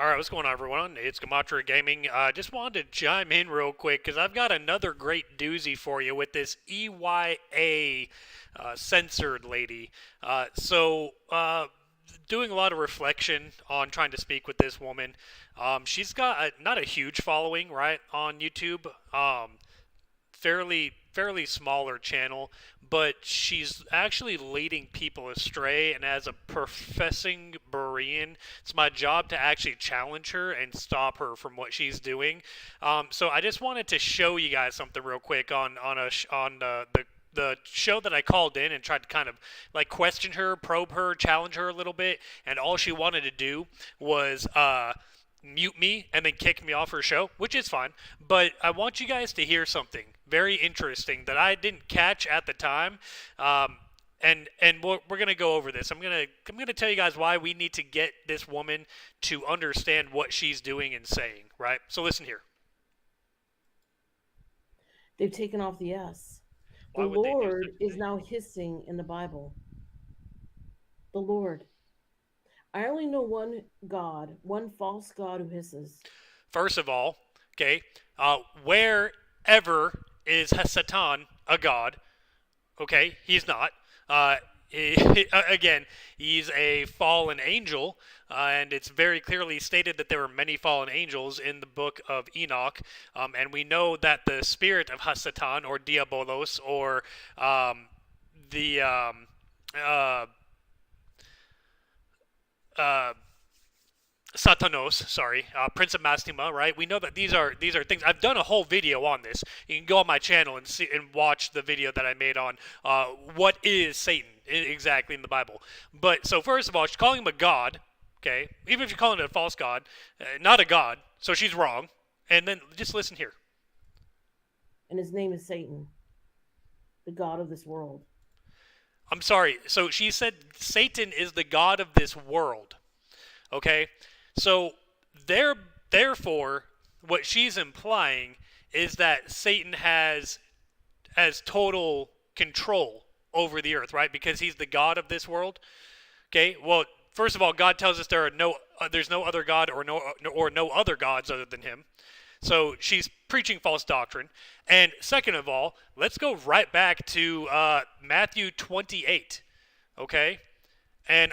All right, what's going on, everyone? It's Gamatra Gaming. Just wanted to chime in real quick because I've got another great doozy for you with this EYA censored lady. Doing a lot of reflection on trying to speak with this woman. She's got not a huge following, right, on YouTube. Fairly smaller channel, but she's actually leading people astray. And as a professing Berean, it's my job to actually challenge her and stop her from what she's doing. So I just wanted to show you guys something real quick on the show that I called in and tried to kind of like question her, probe her, challenge her a little bit, and all she wanted to do was mute me and then kick me off her show, which is fine. But I want you guys to hear something very interesting that I didn't catch at the time. And we're gonna go over this. I'm gonna tell you guys why we need to get this woman to understand what she's doing and saying. Right. So listen here. They've taken off the S. The Why would they do Lord such a is thing? now hissing in the Bible. The Lord. I only know one God, one false God who hisses. First of all, okay, wherever is Satan a god? Okay, he's not. Uh, Again, he's a fallen angel, and it's very clearly stated that there were many fallen angels in the book of Enoch. And we know that the spirit of Hasatan, or Diabolos, or the uh, uh, Satanos, sorry, Prince of Mastima, right? We know that these are things. I've done a whole video on this. You can go on my channel and see and watch the video that I made on what is Satan exactly in the Bible. But so first of all, she's calling him a god, okay? Even if you're calling it a false god, not a god, so she's wrong. And then just listen here. And his name is Satan, the God of this world. I'm sorry. So she said Satan is the god of this world. Okay, so there, therefore, what she's implying is that Satan has total control over the earth, right? Because he's the god of this world. Okay, well, first of all, God tells us there's no other god or no other gods other than Him. So she's preaching false doctrine. And second of all, let's go right back to Matthew 28. Okay, and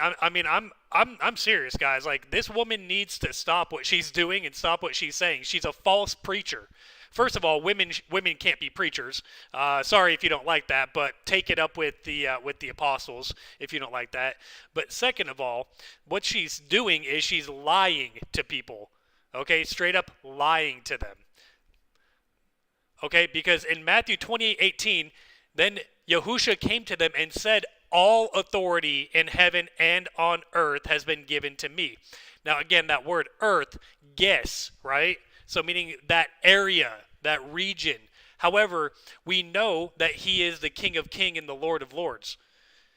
I'm serious, guys. Like, this woman needs to stop what she's doing and stop what she's saying. She's a false preacher. First of all, women can't be preachers. Sorry if you don't like that, but take it up with the apostles if you don't like that. But second of all, what she's doing is she's lying to people. Okay, straight up lying to them. Okay, because in Matthew 28:18, then Yahusha came to them and said, all authority in heaven and on earth has been given to me. Now, again, that word earth, guess, right? So meaning that area, that region. However, we know that he is the King of Kings and the Lord of Lords.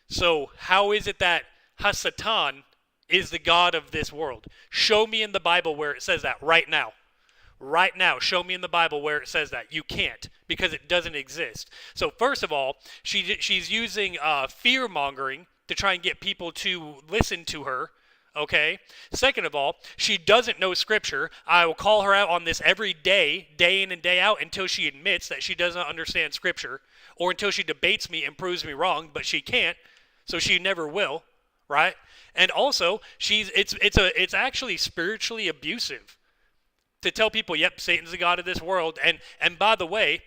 So how is it that Hasatan is the God of this world? Show me in the Bible where it says that right now. Right now, show me in the Bible where it says that. You can't, because it doesn't exist. So first of all, she's using fear mongering to try and get people to listen to her. Okay. Second of all, she doesn't know Scripture. I will call her out on this every day, day in and day out, until she admits that she doesn't understand Scripture, or until she debates me and proves me wrong. But she can't, so she never will, right? And also, it's actually spiritually abusive to tell people, yep, Satan's the god of this world. And by the way,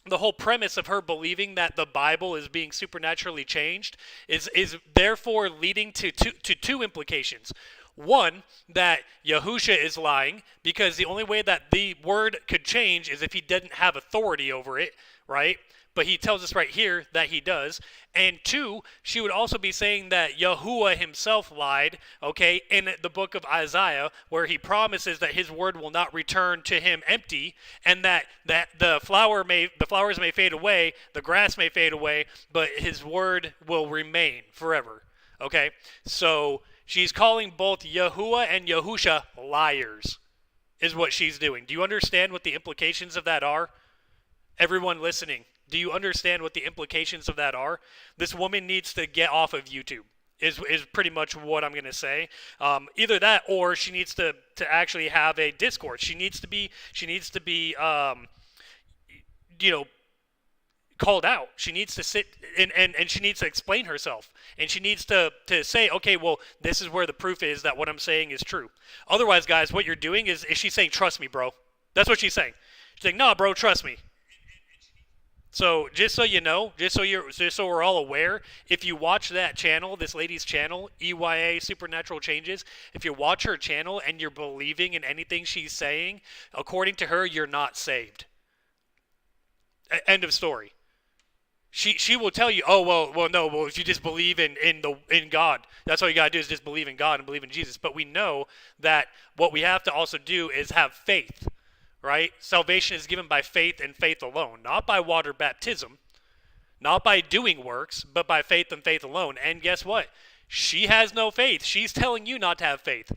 the whole premise of her believing that the Bible is being supernaturally changed is therefore leading to two implications. One, that Yahusha is lying, because the only way that the word could change is if he didn't have authority over it, right? But he tells us right here that he does. And two, she would also be saying that Yahuwah himself lied, okay, in the book of Isaiah, where he promises that his word will not return to him empty, and that the flowers may fade away, the grass may fade away, but his word will remain forever. Okay? So she's calling both Yahuwah and Yahusha liars, is what she's doing. Do you understand what the implications of that are? Everyone listening, do you understand what the implications of that are? This woman needs to get off of YouTube. is pretty much what I'm gonna say. Either that, or she needs to actually have a discourse. She needs to be you know called out. She needs to sit and she needs to explain herself. And she needs to say, okay, well, this is where the proof is that what I'm saying is true. Otherwise, guys, what you're doing is she's saying, trust me, bro. That's what she's saying. She's saying, nah, bro, trust me. So just so you know, just so we're all aware, if you watch that channel, this lady's channel, EYA Supernatural Changes, if you watch her channel and you're believing in anything she's saying, according to her, you're not saved. End of story. She will tell you, oh well no, well if you just believe in God, that's all you gotta do is just believe in God and believe in Jesus. But we know that what we have to also do is have faith, right? Salvation is given by faith and faith alone, not by water baptism, not by doing works, but by faith and faith alone. And guess what? She has no faith. She's telling you not to have faith.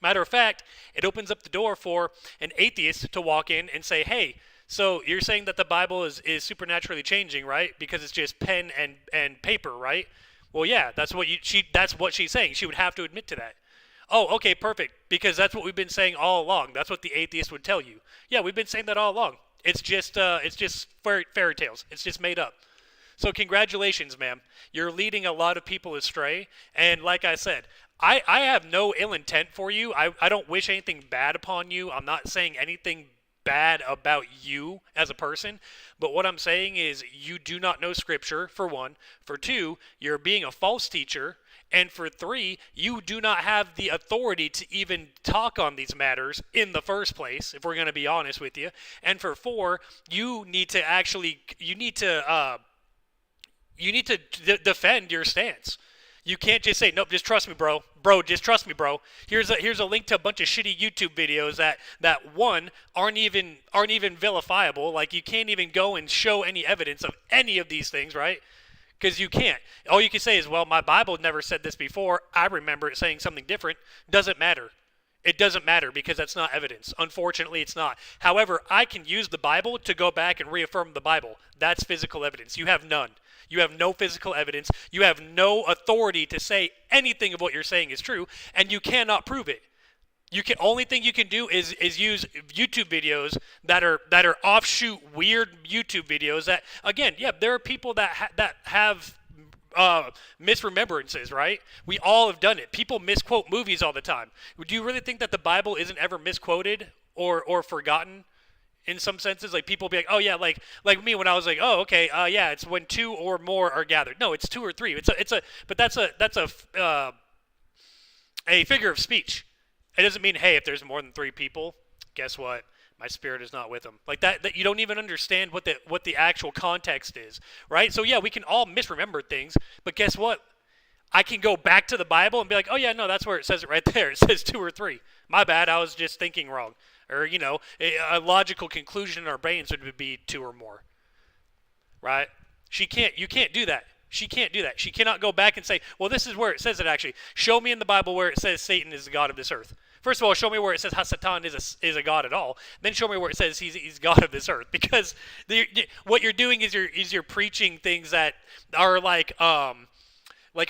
Matter of fact, it opens up the door for an atheist to walk in and say, hey, so you're saying that the Bible is supernaturally changing, right? Because it's just pen and paper, right? Well, yeah, that's what she's saying. She would have to admit to that. Oh, okay, perfect. Because that's what we've been saying all along. That's what the atheist would tell you. Yeah, we've been saying that all along. It's just fairy tales. It's just made up. So congratulations, ma'am. You're leading a lot of people astray. And like I said, I have no ill intent for you. I don't wish anything bad upon you. I'm not saying anything bad about you as a person. But what I'm saying is you do not know Scripture, for one. For two, you're being a false teacher. And for three, you do not have the authority to even talk on these matters in the first place, if we're going to be honest with you. And for four, you need to defend your stance. You can't just say, nope, just trust me, bro. Bro, just trust me, bro. Here's a link to a bunch of shitty YouTube videos that one aren't even vilifiable. Like, you can't even go and show any evidence of any of these things, right? Because you can't. All you can say is, well, my Bible never said this before. I remember it saying something different. Doesn't matter. It doesn't matter because that's not evidence. Unfortunately, it's not. However, I can use the Bible to go back and reaffirm the Bible. That's physical evidence. You have none. You have no physical evidence. You have no authority to say anything of what you're saying is true, and you cannot prove it. Only thing you can do is use YouTube videos that are offshoot weird YouTube videos that, again, yeah, there are people that have misremembrances, right? We all have done it. People misquote movies all the time. Do you really think that the Bible isn't ever misquoted or forgotten? In some senses, like, people be like, oh yeah, like me when I was like, oh okay, yeah, it's when two or more are gathered. No, it's two or three. But that's a figure of speech. It doesn't mean, hey, if there's more than three people, guess what? My spirit is not with them. Like that you don't even understand what the actual context is, right? So yeah, we can all misremember things, but guess what? I can go back to the Bible and be like, oh yeah, no, that's where it says it right there. It says two or three. My bad, I was just thinking wrong. Or, a logical conclusion in our brains would be two or more, right? You can't do that. She can't do that. She cannot go back and say, well, this is where it says it actually. Show me in the Bible where it says Satan is the god of this earth. First of all, show me where it says Hasatan is a god at all. Then show me where it says he's god of this earth. Because what you're doing is you're preaching things that are like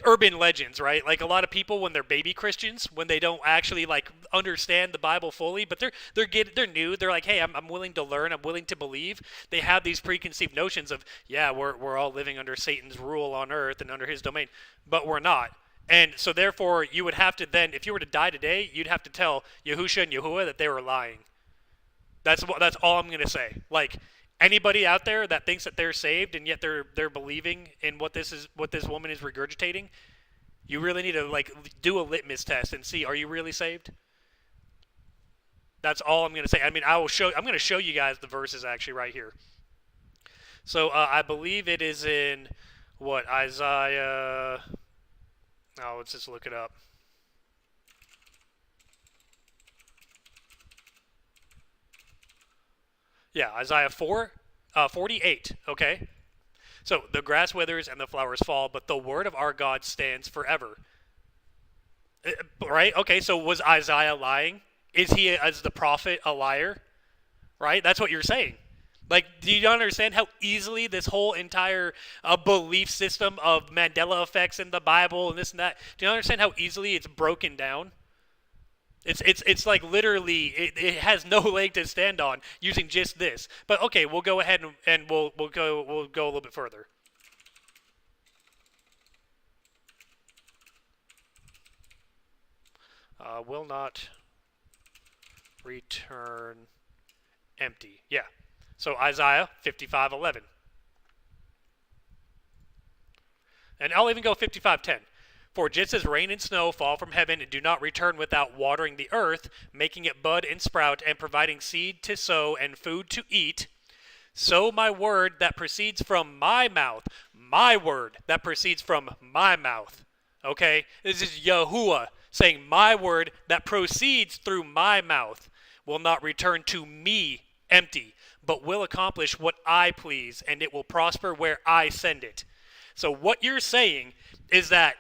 urban legends, right? Like, a lot of people, when they're baby Christians, when they don't actually like understand the Bible fully, but they're new. They're like, hey, I'm willing to learn. I'm willing to believe. They have these preconceived notions of, yeah, we're all living under Satan's rule on earth and under his domain, but we're not. And so therefore, you would have to then, if you were to die today, you'd have to tell Yahusha and Yahuwah that they were lying. That's all I'm gonna say. Like, anybody out there that thinks that they're saved and yet they're believing in what this woman is regurgitating, you really need to like do a litmus test and see, are you really saved? That's all I'm going to say. I mean, I'm going to show you guys the verses actually right here. So I believe it is in Isaiah. Oh, let's just look it up. Yeah, Isaiah 48, okay? So, the grass withers and the flowers fall, but the word of our God stands forever. Right? Okay, so was Isaiah lying? Is he, as the prophet, a liar? Right? That's what you're saying. Like, do you understand how easily this whole entire belief system of Mandela effects in the Bible and this and that? Do you understand how easily it's broken down? It's like literally it has no leg to stand on using just this. But okay, we'll go ahead and we'll go a little bit further. Will not return empty. Yeah. So Isaiah 55:11. And I'll even go 55:10. For just as rain and snow fall from heaven and do not return without watering the earth, making it bud and sprout, and providing seed to sow and food to eat, so my word that proceeds from my word that proceeds from my mouth. Okay? This is Yahuwah saying, my word that proceeds through my mouth will not return to me empty, but will accomplish what I please, and it will prosper where I send it. So what you're saying is that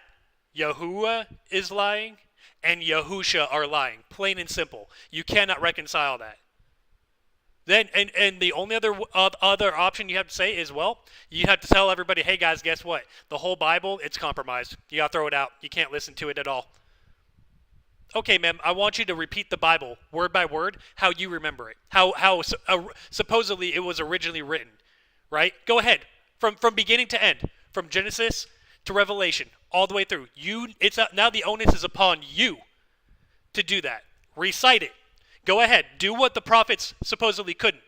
Yahuwah is lying and Yahusha are lying. Plain and simple. You cannot reconcile that. Then and the only other option you have to say is, well, you have to tell everybody, hey guys, guess what? The whole Bible, it's compromised. You got to throw it out. You can't listen to it at all. Okay, ma'am, I want you to repeat the Bible word by word, how you remember it, how supposedly it was originally written, right? Go ahead, from beginning to end, from Genesis to Revelation, all the way through. Now the onus is upon you to do that. Recite it. Go ahead, do what the prophets supposedly couldn't.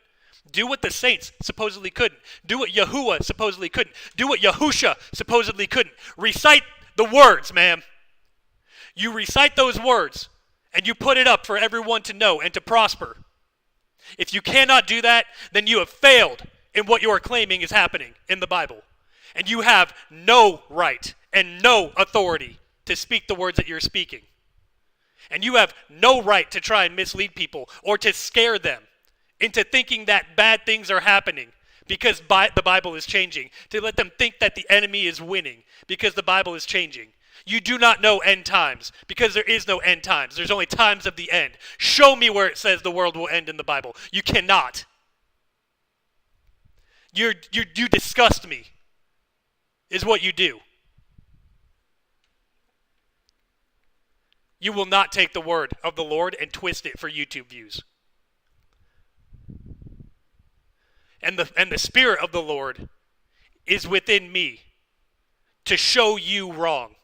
Do what the saints supposedly couldn't. Do what Yahuwah supposedly couldn't. Do what Yahusha supposedly couldn't. Recite the words, ma'am. You recite those words, and you put it up for everyone to know and to prosper. If you cannot do that, then you have failed in what you are claiming is happening in the Bible. And you have no right and no authority to speak the words that you're speaking. And you have no right to try and mislead people or to scare them into thinking that bad things are happening because the Bible is changing, to let them think that the enemy is winning because the Bible is changing. You do not know end times because there is no end times. There's only times of the end. Show me where it says the world will end in the Bible. You cannot. You disgust me, is what you do. You will not take the word of the Lord and twist it for YouTube views. And the Spirit of the Lord is within me to show you wrong.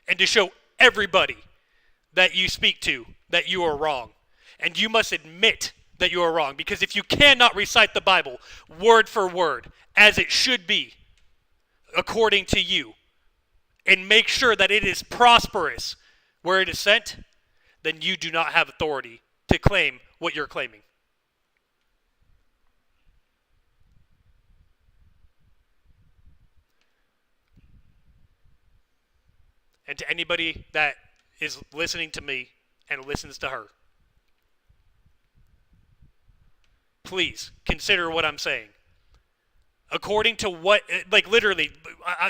And to show everybody that you speak to that you are wrong. And you must admit that you are wrong. Because if you cannot recite the Bible word for word as it should be, according to you, and make sure that it is prosperous where it is sent, then you do not have authority to claim what you're claiming. And to anybody that is listening to me and listens to her, please consider what I'm saying. According to what, like literally,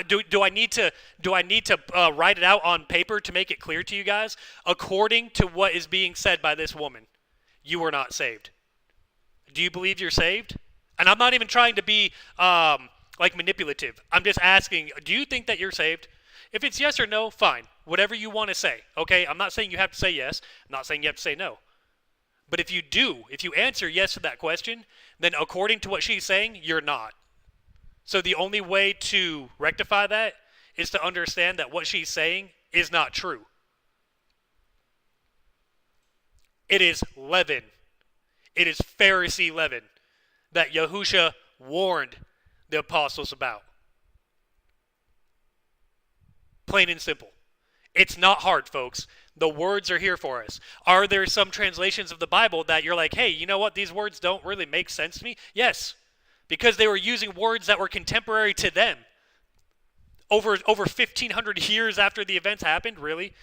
do I need to write it out on paper to make it clear to you guys? According to what is being said by this woman, you are not saved. Do you believe you're saved? And I'm not even trying to be like manipulative. I'm just asking, do you think that you're saved? If it's yes or no, fine. Whatever you want to say, okay? I'm not saying you have to say yes. I'm not saying you have to say no. But if you answer yes to that question, then according to what she's saying, you're not. So the only way to rectify that is to understand that what she's saying is not true. It is leaven. It is Pharisee leaven that Yahusha warned the apostles about. Plain and simple. It's not hard, folks. The words are here for us. Are there some translations of the Bible that you're like, hey, you know what? These words don't really make sense to me? Yes, because they were using words that were contemporary to them. Over 1,500 years after the events happened, really?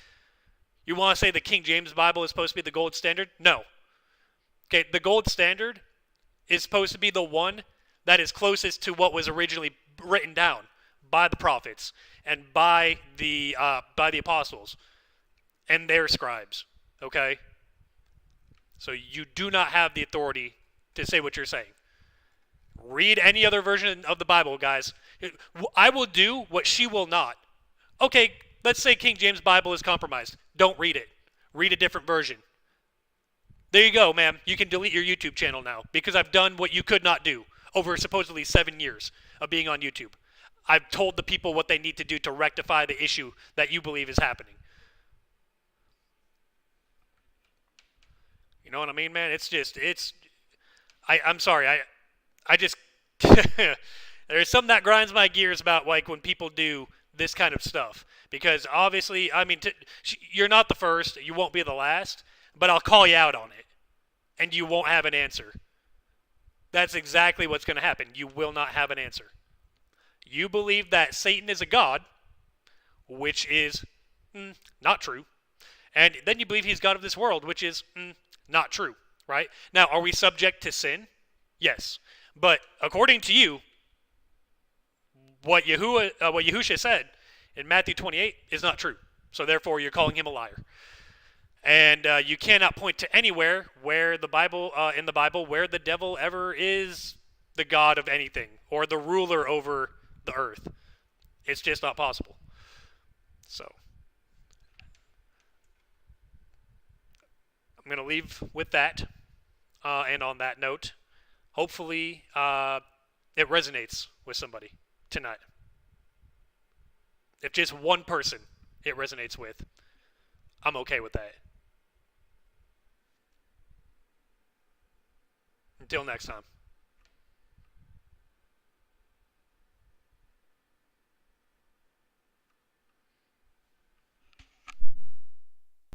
You want to say the King James Bible is supposed to be the gold standard? No. Okay, the gold standard is supposed to be the one that is closest to what was originally written down by the prophets and by the apostles and their scribes, okay? So you do not have the authority to say what you're saying. Read any other version of the Bible, guys. I will do what she will not. Okay, let's say King James Bible is compromised. Don't read it. Read a different version. There you go, ma'am. You can delete your YouTube channel now because I've done what you could not do over supposedly 7 years of being on YouTube. I've told the people what they need to do to rectify the issue that you believe is happening. You know what I mean, man? I'm sorry. I just, there's something that grinds my gears about like when people do this kind of stuff. Because obviously, I mean, you're not the first, you won't be the last, but I'll call you out on it. And you won't have an answer. That's exactly what's going to happen. You will not have an answer. You believe that Satan is a god, which is not true. And then you believe he's God of this world, which is not true, right? Now, are we subject to sin? Yes. But according to you, what Yahushua said in Matthew 28 is not true. So therefore, you're calling him a liar. And you cannot point to anywhere where the Bible, in the Bible, where the devil ever is the god of anything or the ruler over the earth. It's just not possible. So I'm going to leave with that. And on that note, hopefully it resonates with somebody tonight. If just one person it resonates with, I'm okay with that. Until next time.